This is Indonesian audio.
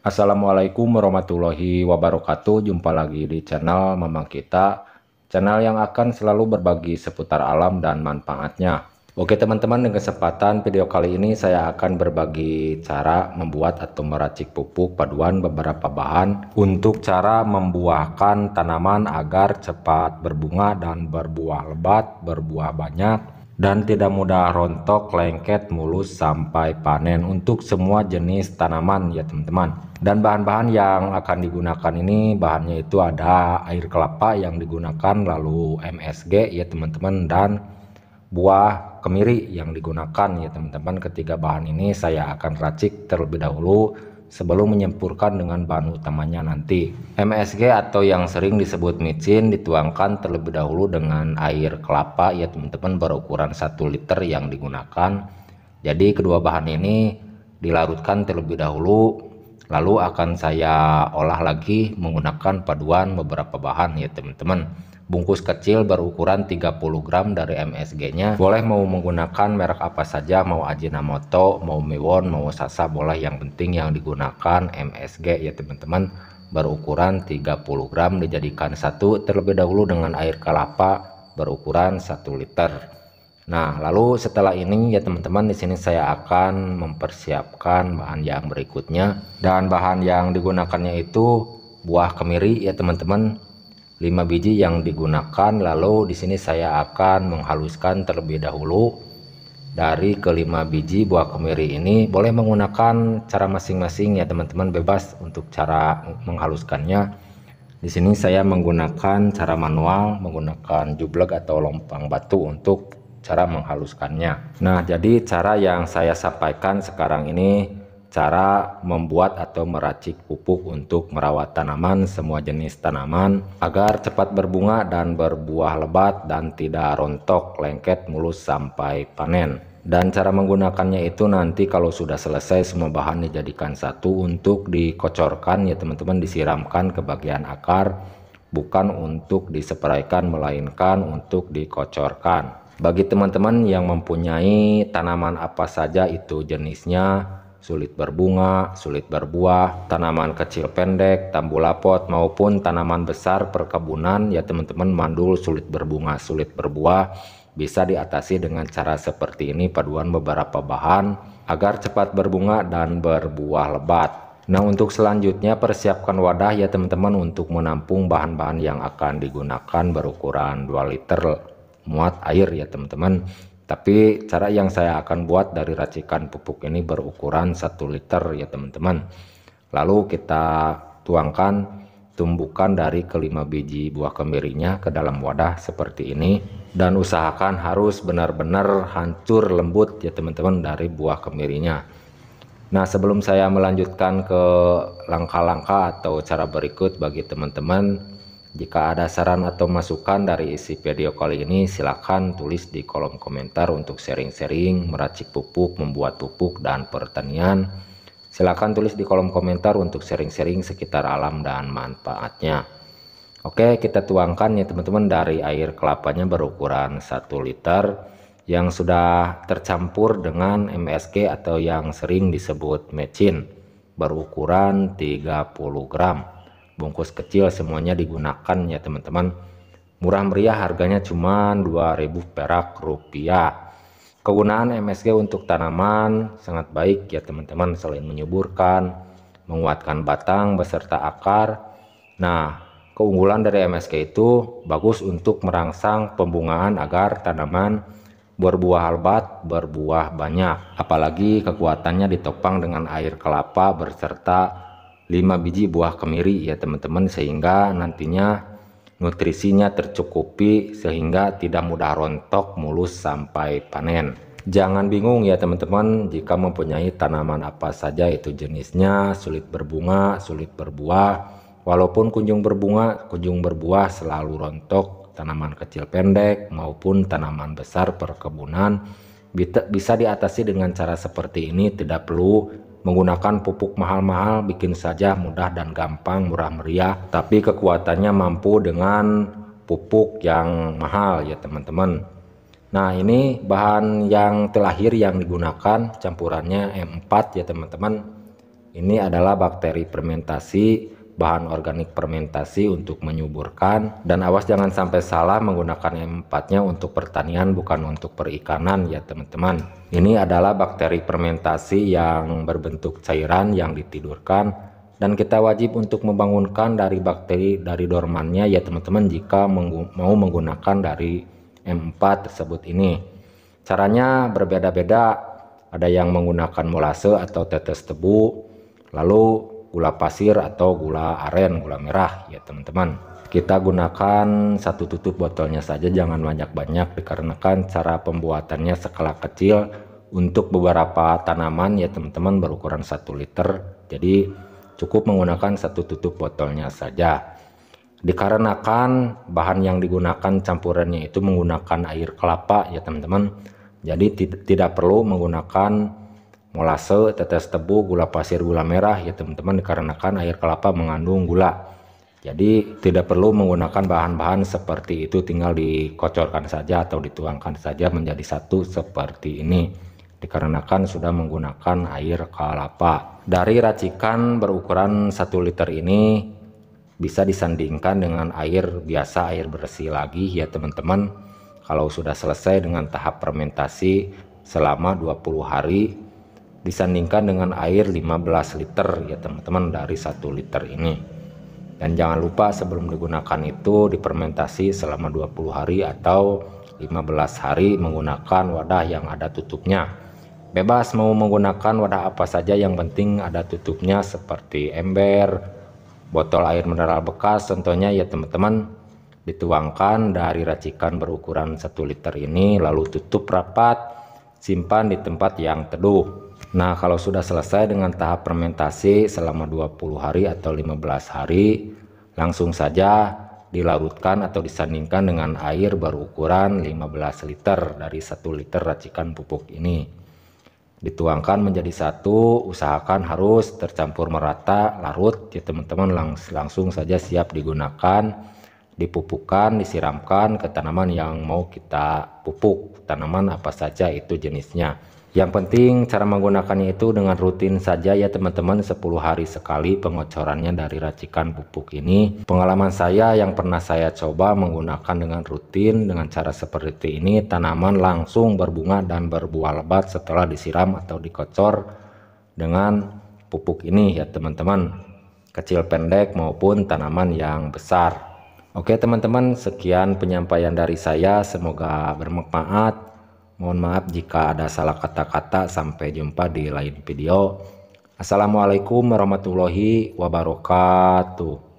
Assalamualaikum warahmatullahi wabarakatuh. Jumpa lagi di channel Mamang Kita, channel yang akan selalu berbagi seputar alam dan manfaatnya. Oke teman-teman, di kesempatan video kali ini saya akan berbagi cara membuat atau meracik pupuk paduan beberapa bahan untuk cara membuahkan tanaman agar cepat berbunga dan berbuah lebat, berbuah banyak, dan tidak mudah rontok, lengket, mulus sampai panen untuk semua jenis tanaman ya teman-teman. Dan bahan-bahan yang akan digunakan ini bahannya itu ada air kelapa yang digunakan, lalu MSG ya teman-teman, dan buah kemiri yang digunakan ya teman-teman. Ketiga bahan ini saya akan racik terlebih dahulu sebelum menyempurkan dengan bahan utamanya nanti. MSG atau yang sering disebut micin dituangkan terlebih dahulu dengan air kelapa ya teman-teman, berukuran 1 liter yang digunakan. Jadi kedua bahan ini dilarutkan terlebih dahulu, lalu akan saya olah lagi menggunakan paduan beberapa bahan ya teman-teman. Bungkus kecil berukuran 30 gram dari MSG-nya. Boleh mau menggunakan merek apa saja, mau Ajinomoto, mau Miwon, mau Sasa boleh. Yang penting yang digunakan MSG ya teman-teman. Berukuran 30 gram dijadikan satu terlebih dahulu dengan air kelapa berukuran 1 liter. Nah, lalu setelah ini ya teman-teman, di sini saya akan mempersiapkan bahan yang berikutnya. Dan bahan yang digunakannya itu buah kemiri ya teman-teman. 5 biji yang digunakan. Lalu di sini saya akan menghaluskan terlebih dahulu. Dari kelima biji buah kemiri ini boleh menggunakan cara masing-masing ya teman-teman, bebas untuk cara menghaluskannya. Di sini saya menggunakan cara manual, menggunakan jublek atau lompang batu untuk cara menghaluskannya. Nah, jadi cara yang saya sampaikan sekarang ini cara membuat atau meracik pupuk untuk merawat tanaman, semua jenis tanaman agar cepat berbunga dan berbuah lebat dan tidak rontok, lengket, mulus sampai panen. Dan cara menggunakannya itu nanti kalau sudah selesai semua bahan dijadikan satu untuk dikocorkan ya teman-teman, disiramkan ke bagian akar, bukan untuk disepraikan melainkan untuk dikocorkan. Bagi teman-teman yang mempunyai tanaman apa saja itu jenisnya, sulit berbunga, sulit berbuah, tanaman kecil pendek, tambulapot maupun tanaman besar perkebunan ya teman-teman, mandul, sulit berbunga, sulit berbuah, bisa diatasi dengan cara seperti ini, paduan beberapa bahan agar cepat berbunga dan berbuah lebat. Nah, untuk selanjutnya persiapkan wadah ya teman-teman untuk menampung bahan-bahan yang akan digunakan, berukuran 2 liter muat air ya teman-teman. Tapi cara yang saya akan buat dari racikan pupuk ini berukuran 1 liter ya teman-teman. Lalu kita tuangkan tumbukan dari kelima biji buah kemirinya ke dalam wadah seperti ini. Dan usahakan harus benar-benar hancur lembut ya teman-teman dari buah kemirinya. Nah, sebelum saya melanjutkan ke langkah-langkah atau cara berikut, bagi teman-teman jika ada saran atau masukan dari isi video kali ini, silahkan tulis di kolom komentar untuk sharing-sharing meracik pupuk, membuat pupuk, dan pertanian. Silahkan tulis di kolom komentar untuk sharing-sharing sekitar alam dan manfaatnya. Oke, kita tuangkan ya teman-teman dari air kelapanya berukuran 1 liter yang sudah tercampur dengan MSG atau yang sering disebut mecin berukuran 30 gram. Bungkus kecil semuanya digunakan ya teman-teman. Murah meriah, harganya cuma 2000 perak rupiah. Kegunaan MSG untuk tanaman sangat baik ya teman-teman, selain menyuburkan, menguatkan batang beserta akar. Nah, keunggulan dari MSG itu bagus untuk merangsang pembungaan agar tanaman berbuah lebat, berbuah banyak. Apalagi kekuatannya ditopang dengan air kelapa berserta 5 biji buah kemiri ya teman-teman, sehingga nantinya nutrisinya tercukupi sehingga tidak mudah rontok, mulus sampai panen. Jangan bingung ya teman-teman jika mempunyai tanaman apa saja itu jenisnya, sulit berbunga, sulit berbuah, walaupun kunjung berbunga, kunjung berbuah selalu rontok, tanaman kecil pendek maupun tanaman besar perkebunan bisa diatasi dengan cara seperti ini. Tidak perlu menggunakan pupuk mahal-mahal, bikin saja mudah dan gampang, murah meriah, tapi kekuatannya mampu dengan pupuk yang mahal ya teman-teman. Nah, ini bahan yang terakhir yang digunakan campurannya M4 ya teman-teman. Ini adalah bakteri fermentasi, bahan organik fermentasi untuk menyuburkan, dan awas jangan sampai salah menggunakan M4-nya untuk pertanian, bukan untuk perikanan ya teman-teman. Ini adalah bakteri fermentasi yang berbentuk cairan yang ditidurkan, dan kita wajib untuk membangunkan dari bakteri dari dormannya ya teman-teman jika mau menggunakan dari M4 tersebut ini. Caranya berbeda-beda, ada yang menggunakan molase atau tetes tebu, lalu gula pasir atau gula aren, gula merah ya teman-teman. Kita gunakan satu tutup botolnya saja, jangan banyak-banyak dikarenakan cara pembuatannya skala kecil untuk beberapa tanaman ya teman-teman, berukuran 1 liter. Jadi cukup menggunakan satu tutup botolnya saja. Dikarenakan bahan yang digunakan campurannya itu menggunakan air kelapa ya teman-teman. Jadi tidak perlu menggunakan molase, tetes tebu, gula pasir, gula merah ya teman-teman, dikarenakan air kelapa mengandung gula. Jadi tidak perlu menggunakan bahan-bahan seperti itu, tinggal dikocorkan saja atau dituangkan saja menjadi satu seperti ini, dikarenakan sudah menggunakan air kelapa. Dari racikan berukuran 1 liter ini bisa disandingkan dengan air biasa, air bersih lagi ya teman-teman. Kalau sudah selesai dengan tahap fermentasi selama 20 hari, disandingkan dengan air 15 liter ya teman-teman dari 1 liter ini. Dan jangan lupa sebelum digunakan itu difermentasi selama 20 hari atau 15 hari menggunakan wadah yang ada tutupnya. Bebas mau menggunakan wadah apa saja, yang penting ada tutupnya, seperti ember, botol air mineral bekas contohnya ya teman-teman. Dituangkan dari racikan berukuran 1 liter ini, lalu tutup rapat, simpan di tempat yang teduh. Nah, kalau sudah selesai dengan tahap fermentasi selama 20 hari atau 15 hari, langsung saja dilarutkan atau disandingkan dengan air berukuran 15 liter dari 1 liter racikan pupuk ini. Dituangkan menjadi satu, usahakan harus tercampur merata, larut ya teman-teman, langsung saja siap digunakan, dipupukkan, disiramkan ke tanaman yang mau kita pupuk, tanaman apa saja itu jenisnya. Yang penting cara menggunakannya itu dengan rutin saja ya teman-teman, 10 hari sekali pengocorannya dari racikan pupuk ini. Pengalaman saya yang pernah saya coba menggunakan dengan rutin dengan cara seperti ini, tanaman langsung berbunga dan berbuah lebat setelah disiram atau dikocor dengan pupuk ini ya teman-teman, kecil pendek maupun tanaman yang besar. Oke teman-teman, sekian penyampaian dari saya, semoga bermanfaat. Mohon maaf jika ada salah kata-kata. Sampai jumpa di lain video. Assalamualaikum warahmatullahi wabarakatuh.